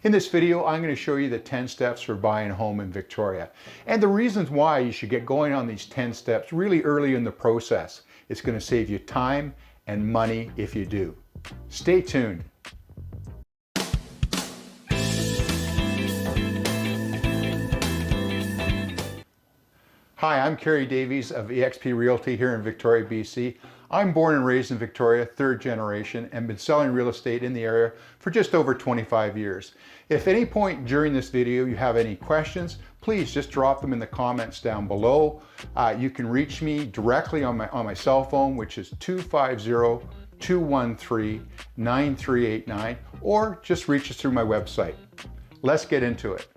In this video, I'm going to show you the 10 steps for buying a home in Victoria and the reasons why you should get going on these 10 steps really early in the process. It's going to save you time and money if you do. Stay tuned. Hi, I'm Kerry Davies of eXp Realty here in Victoria, BC. I'm born and raised in Victoria, third generation, and been selling real estate in the area for just over 25 years. If at any point during this video you have any questions, please just drop them in the comments down below. You can reach me directly on my cell phone, which is 250-213-9389, or just reach us through my website. Let's get into it.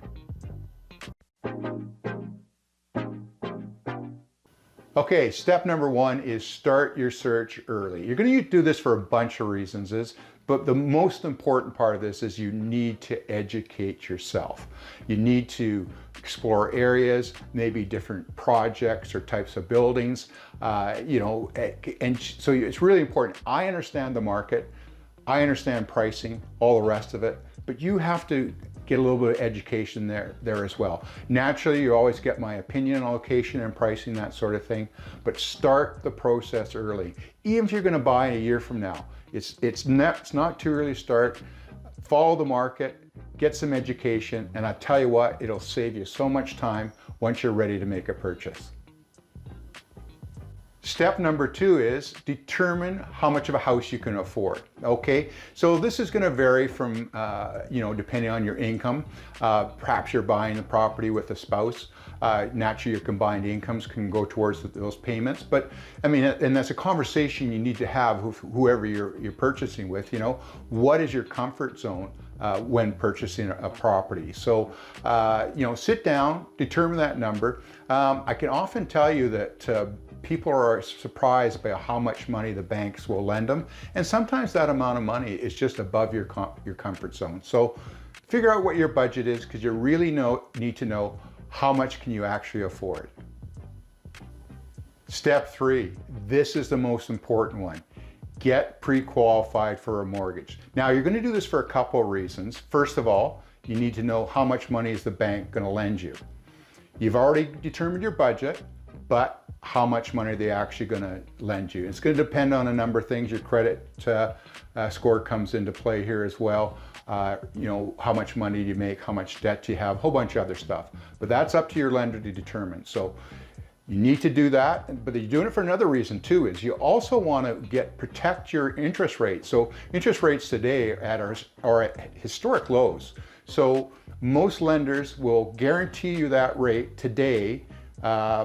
Okay, step number one is start your search early. You're going to do this for a bunch of reasons, but the most important part of this is you need to educate yourself. You need to explore areas, maybe different projects or types of buildings, and so it's really important. I understand the market, I understand pricing, all the rest of it, but you have to get a little bit of education there as well. Naturally, you always get my opinion on location and pricing, that sort of thing, but start the process early. Even if you're going to buy a year from now, it's not too early to start. Follow the market, get some education, and I tell you what, it'll save you so much time once you're ready to make a purchase. Step number two is determine how much of a house you can afford. Okay, so this is going to vary from, depending on your income. Perhaps you're buying the property with a spouse. Naturally, your combined incomes can go towards those payments. But I mean, and that's a conversation you need to have with whoever you're purchasing with. You know, what is your comfort zone when purchasing a property? So, sit down, determine that number. I can often tell you that people are surprised by how much money the banks will lend them, and sometimes that amount of money is just above your comfort zone. So figure out what your budget is, because you really need to know how much can you actually afford. Step three, this is the most important one. Get pre-qualified for a mortgage. Now, you're going to do this for a couple of reasons. First of all, you need to know how much money is the bank going to lend you. You've already determined your budget, but how much money are they actually going to lend you? It's going to depend on a number of things. Your credit score comes into play here as well. How much money do you make, how much debt do you have, a whole bunch of other stuff. But that's up to your lender to determine. So you need to do that, but you're doing it for another reason too, is you also want to protect your interest rate. So interest rates today are at historic lows. So most lenders will guarantee you that rate today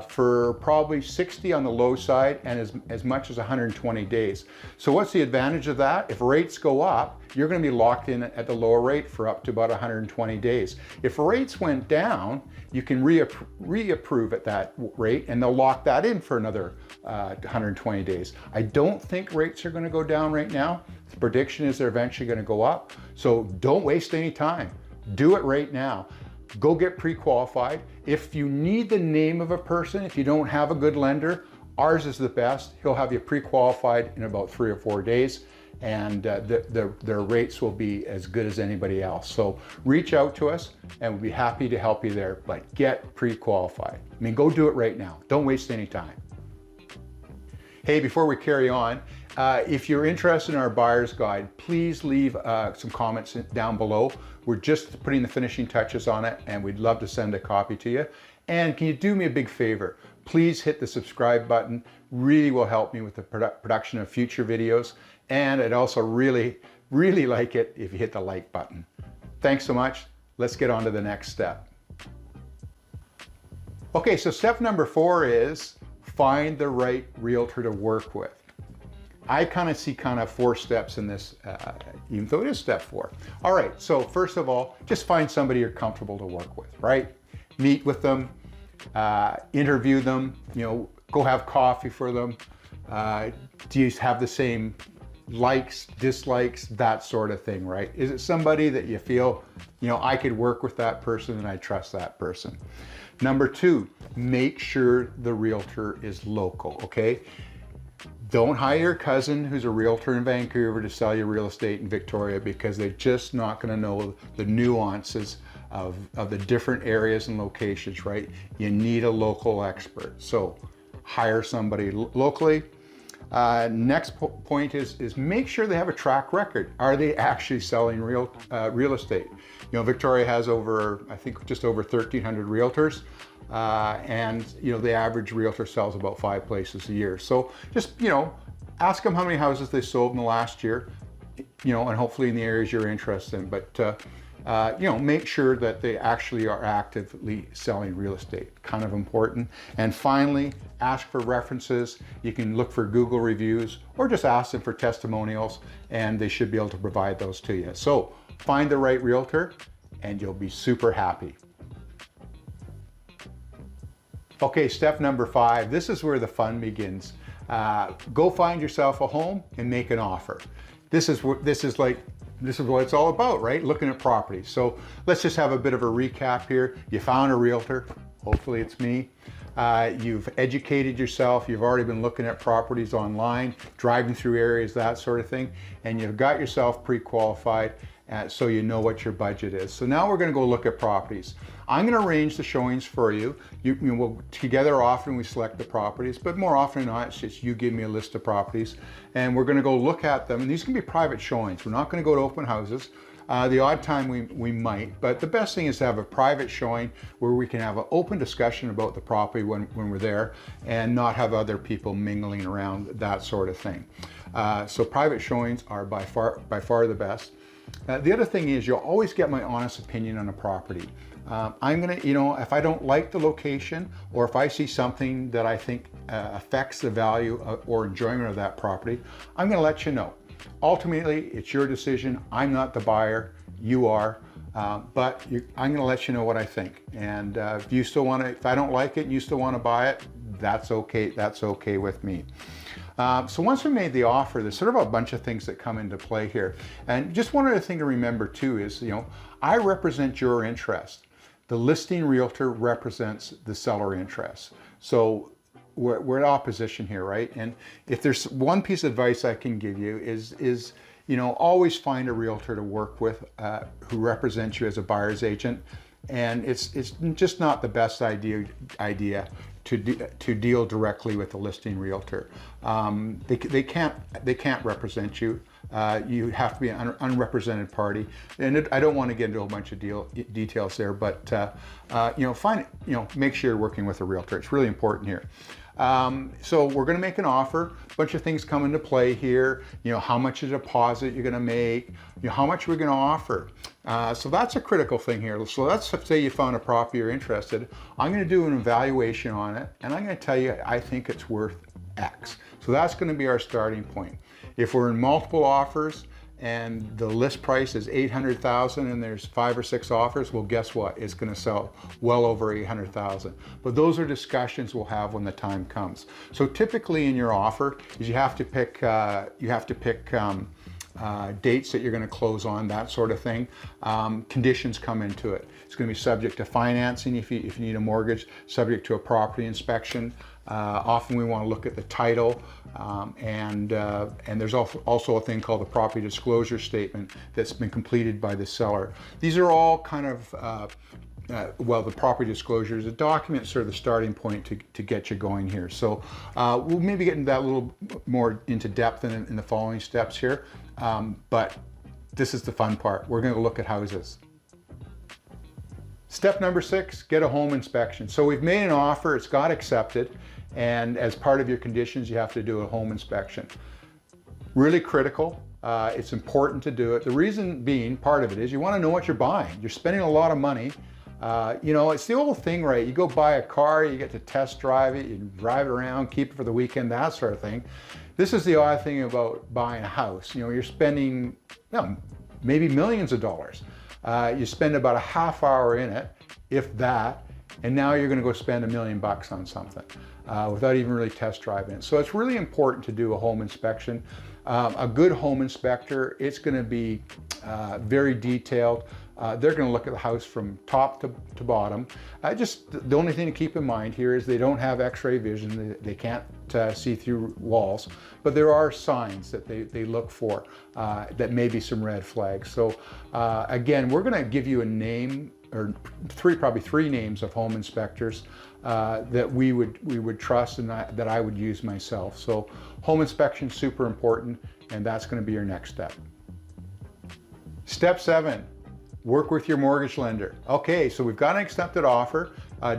for probably 60 on the low side and as much as 120 days. So what's the advantage of that? If rates go up, you're going to be locked in at the lower rate for up to about 120 days. If rates went down, you can reapprove at that rate, and they'll lock that in for another 120 days. I don't think rates are going to go down right now. The prediction is they're eventually going to go up. So don't waste any time. Do it right now. Go get pre-qualified. If you need the name of a person, if you don't have a good lender, ours is the best. He'll have you pre-qualified in about 3 or 4 days, and their rates will be as good as anybody else. So reach out to us and we'll be happy to help you there, but get pre-qualified. I mean, go do it right now. Don't waste any time. Hey, before we carry on, if you're interested in our buyer's guide, please leave some comments down below. We're just putting the finishing touches on it, and we'd love to send a copy to you. And can you do me a big favor? Please hit the subscribe button. Really will help me with the production of future videos. And I'd also really like it if you hit the like button. Thanks so much. Let's get on to the next step. Okay, so step number 4 is find the right realtor to work with. I see 4 steps in this, even though it is step 4. All right, so first of all, just find somebody you're comfortable to work with, right? Meet with them, interview them, go have coffee for them. Do you have the same likes, dislikes, that sort of thing, right? Is it somebody that you feel, I could work with that person and I trust that person? Number 2, make sure the realtor is local, okay? Don't hire your cousin who's a realtor in Vancouver to sell you real estate in Victoria, because they're just not going to know the nuances of the different areas and locations, right? You need a local expert. So hire somebody locally. Next point is make sure they have a track record. Are they actually selling real estate? You know, Victoria has over, I think, just over 1,300 realtors. And you know, the average realtor sells about 5 places a year. So just, you know, ask them how many houses they sold in the last year, you know, and hopefully in the areas you're interested in. But you know, make sure that they actually are actively selling real estate. Kind of important. And finally, ask for references. You can look for Google reviews or just ask them for testimonials, and they should be able to provide those to you. So find the right realtor and you'll be super happy. Okay, step number 5. This is where the fun begins. Go find yourself a home and make an offer. This is what it's all about, right? Looking at properties. So let's just have a bit of a recap here. You found a realtor. Hopefully it's me. You've educated yourself. You've already been looking at properties online, driving through areas, that sort of thing. And you've got yourself pre-qualified, so you know what your budget is. So now we're going to go look at properties. I'm going to arrange the showings for you. We'll together often we select the properties, but more often than not, it's just you give me a list of properties and we're going to go look at them. And these can be private showings. We're not going to go to open houses. The odd time we might, but the best thing is to have a private showing where we can have an open discussion about the property when we're there and not have other people mingling around, that sort of thing. So private showings are by far the best. The other thing is you'll always get my honest opinion on a property. I'm gonna, you know, if I don't like the location or if I see something that I think affects the value or enjoyment of that property, I'm gonna let you know. Ultimately, it's your decision. I'm not the buyer, you are, but I'm gonna let you know what I think. And if you still wanna, if I don't like it and you still wanna buy it, that's okay with me. So once we made the offer, there's sort of a bunch of things that come into play here. And just one other thing to remember too is, you know, I represent your interest. The listing realtor represents the seller interest. So we're in opposition here, right? And if there's one piece of advice I can give you is you know, always find a realtor to work with who represents you as a buyer's agent. And it's just not the best idea to deal directly with the listing realtor. They can't represent you. You have to be an unrepresented party, and I don't want to get into a bunch of details there, but you know, make sure you're working with a realtor. It's really important here. So we're going to make an offer. A bunch of things come into play here. You know, how much a deposit you're going to make. You know, how much we're going to offer. So that's a critical thing here. So let's say you found a property you're interested. I'm going to do an evaluation on it, and I'm going to tell you I think it's worth X. So that's going to be our starting point. If we're in multiple offers and the list price is $800,000 and there's 5 or 6 offers, well, guess what? It's going to sell well over $800,000. But those are discussions we'll have when the time comes. So typically in your offer is you have to pick dates that you're going to close on, that sort of thing. Conditions come into it. It's going to be subject to financing if you need a mortgage, subject to a property inspection. Often we want to look at the title, and there's also a thing called the property disclosure statement that's been completed by the seller. These are all kind of well, the property disclosure is a document, sort of the starting point to get you going here. So we'll maybe get into that a little more into depth in the following steps here, but this is the fun part. We're going to look at houses. Step number 6, get a home inspection. So we've made an offer, it's got accepted, and as part of your conditions, you have to do a home inspection. Really critical. It's important to do it. The reason being, part of it is you want to know what you're buying. You're spending a lot of money. You know, it's the old thing, right? You go buy a car, you get to test drive it, you drive it around, keep it for the weekend, that sort of thing. This is the odd thing about buying a house. You know, you're spending, you know, maybe millions of dollars. You spend about a half hour in it, if that, and now you're going to go spend $1 million on something without even really test driving it. So it's really important to do a home inspection. A good home inspector, it's going to be very detailed. They're going to look at the house from top to bottom. Just the only thing to keep in mind here is they don't have x-ray vision. They can't see through walls, but there are signs that they look for that may be some red flags. So again, we're going to give you a name, or probably three names of home inspectors that we would trust and that I would use myself. So home inspection is super important, and that's going to be your next step. Step 7. Work with your mortgage lender. Okay, so we've got an accepted offer.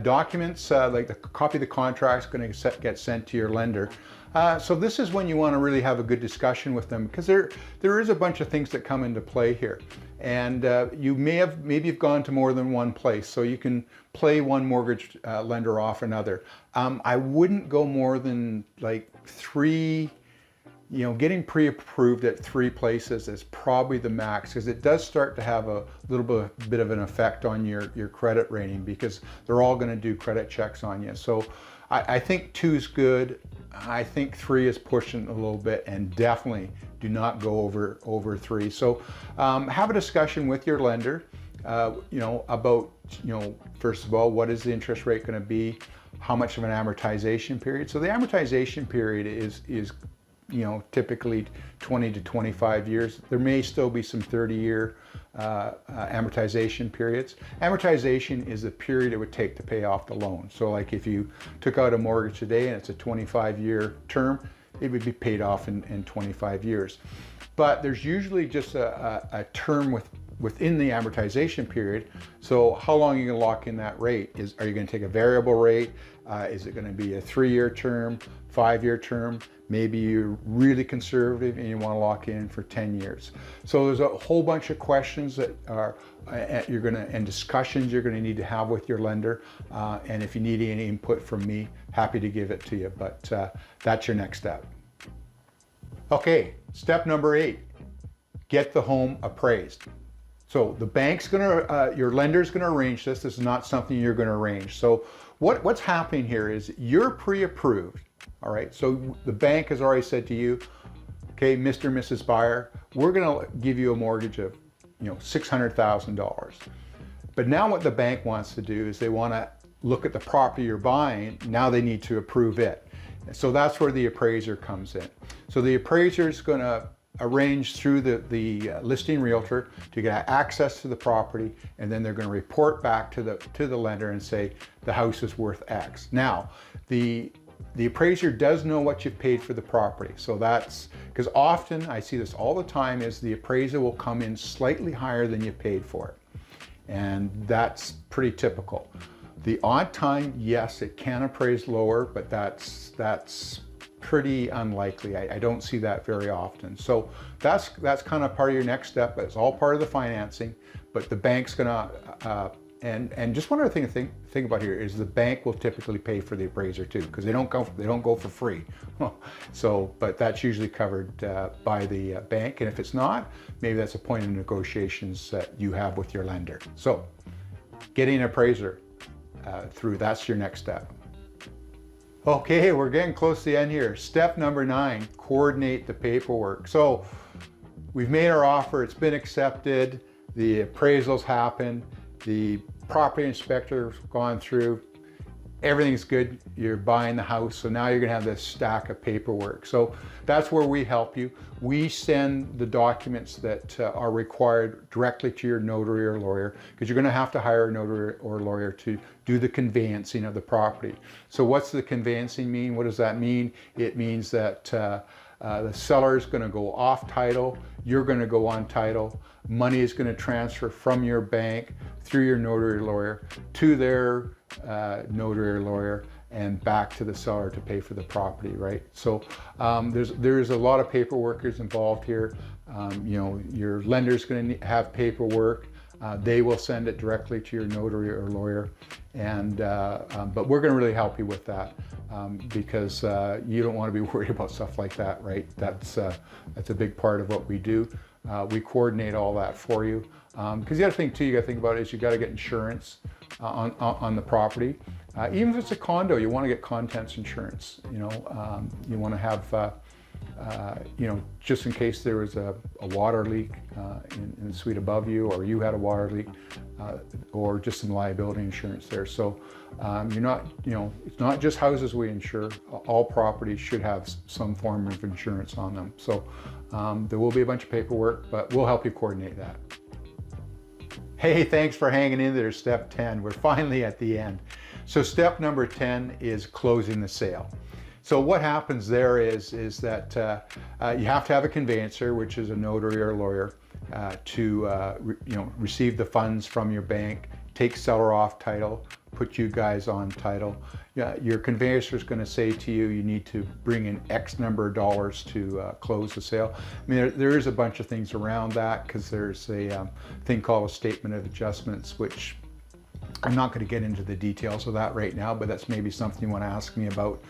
Documents like the copy of the contract is going to get sent to your lender. So this is when you want to really have a good discussion with them, because there is a bunch of things that come into play here. And you maybe you've gone to more than one place, so you can play one mortgage lender off another. I wouldn't go more than like 3. Getting pre-approved at 3 places is probably the max, because it does start to have a little bit of an effect on your credit rating, because they're all going to do credit checks on you. So I think 2 is good. I think 3 is pushing a little bit, and definitely do not go over 3. So have a discussion with your lender, about, first of all, what is the interest rate going to be? How much of an amortization period? So the amortization period is typically 20 to 25 years. There may still be some 30-year amortization periods. Amortization is the period it would take to pay off the loan. So like if you took out a mortgage today and it's a 25-year term, it would be paid off in 25 years. But there's usually just a term within the amortization period. So how long are you going to lock in that rate? Are you going to take a variable rate? Is it going to be a 3-year term, 5-year term? Maybe you're really conservative and you want to lock in for 10 years. So there's a whole bunch of questions that are and discussions you're going to need to have with your lender. And if you need any input from me, happy to give it to you. But that's your next step. Okay, step number 8, get the home appraised. So the bank's your lender's gonna arrange this. This is not something you're gonna arrange. So what's happening here is you're pre-approved, all right? So the bank has already said to you, okay, Mr. and Mrs. Buyer, we're gonna give you a mortgage of, $600,000. But now what the bank wants to do is they wanna look at the property you're buying. Now they need to approve it. So that's where the appraiser comes in. So the appraiser is gonna arrange through the listing realtor to get access to the property, and then they're going to report back to the lender and say the house is worth X. Now, the appraiser does know what you've paid for the property. So that's because often I see this all the time, is the appraiser will come in slightly higher than you paid for it, and that's pretty typical. The odd time, yes, it can appraise lower, but that's pretty unlikely. I don't see that very often. So that's kind of part of your next step. It's all part of the financing, but the bank's gonna, and just one other thing to think about here is the bank will typically pay for the appraiser too, because they don't go for free. So, but that's usually covered by the bank, and if it's not, maybe that's a point in negotiations that you have with your lender. So getting an appraiser through, that's your next step. Okay, we're getting close to the end here. Step number 9, coordinate the paperwork. So we've made our offer, it's been accepted, the appraisals happened, the property inspector's gone through, everything's good, you're buying the house, so now you're gonna have this stack of paperwork. So that's where we help you. We send the documents that are required directly to your notary or lawyer, because you're gonna have to hire a notary or lawyer to do the conveyancing of the property. So what's the conveyancing mean? What does that mean? It means that the seller is gonna go off title, you're gonna go on title, money is gonna transfer from your bank through your notary or lawyer to their notary or lawyer and back to the seller to pay for the property, right? So there's a lot of paperwork is involved here. Your lender's going to have paperwork. They will send it directly to your notary or lawyer, and but we're going to really help you with that because you don't want to be worried about stuff like that, right? That's a big part of what we do. We coordinate all that for you. Because the other thing too, you got to think about is you got to get insurance on the property. Even if it's a condo, you want to get contents insurance. You know, you want to have, you know, just in case there was a water leak in the suite above you, or you had a water leak, or just some liability insurance there. So you're not, you know, it's not just houses we insure. All properties should have some form of insurance on them. So there will be a bunch of paperwork, but we'll help you coordinate that. Hey, thanks for hanging in there. Step 10. We're finally at the end. So step number 10 is closing the sale. So what happens there is that you have to have a conveyancer, which is a notary or a lawyer, to you know, receive the funds from your bank, take seller off title, put you guys on title. Your conveyancer is going to say to you, you need to bring in X number of dollars to close the sale. I mean, there is a bunch of things around that, because there's a thing called a statement of adjustments, which I'm not going to get into the details of that right now, but that's maybe something you want to ask me about.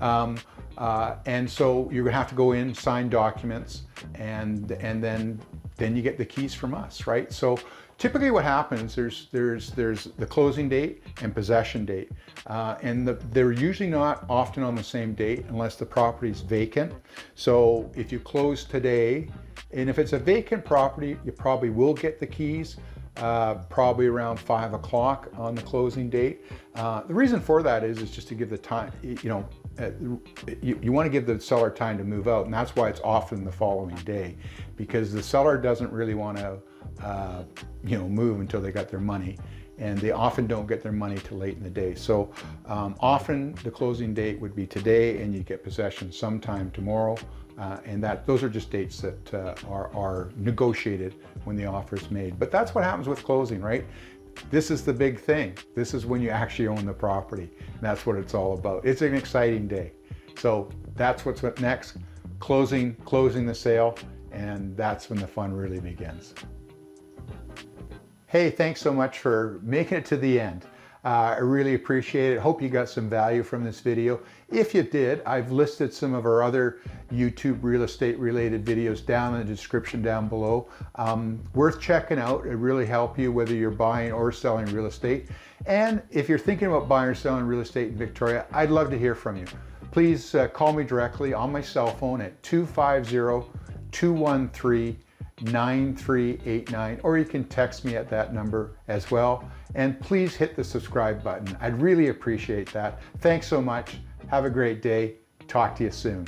And so you're going to have to go in, sign documents, and then you get the keys from us, right? So typically what happens, there's the closing date and possession date. And they're usually not often on the same date unless the property is vacant. So if you close today, and if it's a vacant property, you probably will get the keys probably around 5 o'clock on the closing date. The reason for that is just to give the time, you know, you want to give the seller time to move out, and that's why it's often the following day, because the seller doesn't really want to you know, move until they got their money, and they often don't get their money till late in the day. So often the closing date would be today, and you get possession sometime tomorrow, and those are just dates that are negotiated when the offer is made. But that's what happens with closing, right? This is the big thing. This is when you actually own the property. And that's what it's all about. It's an exciting day. So that's what's next, closing the sale, and that's when the fun really begins. Hey, thanks so much for making it to the end. I really appreciate it. Hope you got some value from this video. If you did, I've listed some of our other YouTube real estate related videos down in the description down below. Worth checking out. It really help you whether you're buying or selling real estate. And if you're thinking about buying or selling real estate in Victoria, I'd love to hear from you. Please call me directly on my cell phone at 250-213-9389, or you can text me at that number as well. And please hit the subscribe button. I'd really appreciate that. Thanks so much. Have a great day. Talk to you soon.